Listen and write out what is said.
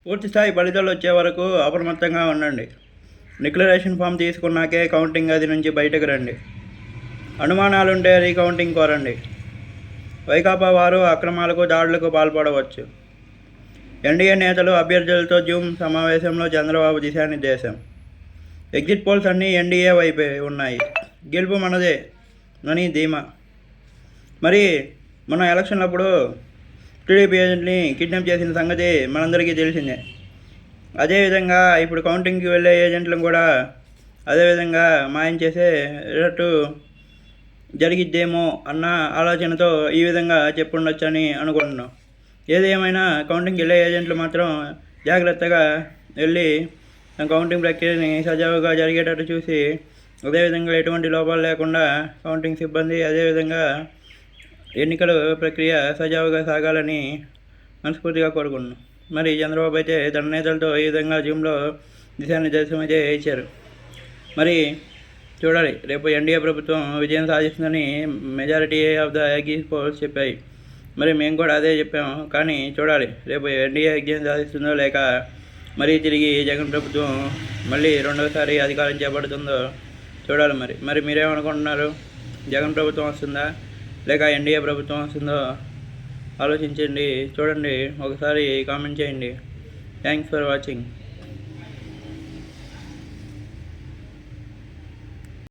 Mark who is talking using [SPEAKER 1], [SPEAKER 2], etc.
[SPEAKER 1] పూర్తి స్థాయి ఫలితాలు వచ్చే వరకు అప్రమత్తంగా ఉండండి. డిక్లరేషన్ ఫామ్ తీసుకున్నాకే కౌంటింగ్ గది నుంచి బయటకు రండి. అనుమానాలుంటే రీకౌంటింగ్ కోరండి. వైకాపా వారు అక్రమాలకు, దాడులకు పాల్పడవచ్చు. ఎన్డీఏ నేతలు అభ్యర్థులతో జూమ్ సమావేశంలో చంద్రబాబు దిశానిర్దేశం. ఎగ్జిట్ పోల్స్ అన్నీ ఎన్డీఏ వైపే ఉన్నాయి. గెలుపు మనదే అని ధీమా. మరి మొన్న ఎలక్షన్లప్పుడు టీడీపీ ఏజెంట్ని కిడ్నాప్ చేసిన సంగతి మనందరికీ తెలిసిందే. అదేవిధంగా ఇప్పుడు కౌంటింగ్కి వెళ్ళే ఏజెంట్లను కూడా అదేవిధంగా మాయం చేసేటట్టు జరిగిద్దేమో అన్న ఆలోచనతో ఈ విధంగా చెప్పుండొచ్చని అనుకుంటున్నాం. ఏది ఏమైనా కౌంటింగ్కి వెళ్ళే ఏజెంట్లు మాత్రం జాగ్రత్తగా వెళ్ళి కౌంటింగ్ ప్రక్రియని సజావుగా జరిగేటట్టు చూసి అదేవిధంగా ఎటువంటి లోపాలు లేకుండా కౌంటింగ్ సిబ్బంది అదేవిధంగా ఎన్నికల ప్రక్రియ సజావుగా సాగాలని మనస్ఫూర్తిగా కోరుకుంటున్నాం. మరి చంద్రబాబు అయితే తన నేతలతో ఈ విధంగా జూమ్లో దిశానిర్దేశం అయితే ఇచ్చారు. మరి చూడాలి, రేపు ఎన్డీఏ ప్రభుత్వం విజయం సాధిస్తుందని majority of the exit polls చెప్పాయి. మరి మేము కూడా అదే చెప్పాము. కానీ చూడాలి, రేపు ఎన్డీఏ విజయం సాధిస్తుందో లేక మరీ తిరిగి జగన్ ప్రభుత్వం మళ్ళీ రెండోసారి అధికారం చేపడుతుందో చూడాలి. మరి మీరేమనుకుంటున్నారు? జగన్ ప్రభుత్వం వస్తుందా లేక ఎన్డీఏ ప్రభుత్వం వస్తుందో ఆలోచించండి, చూడండి, ఒకసారి కామెంట్ చేయండి. Thanks for watching.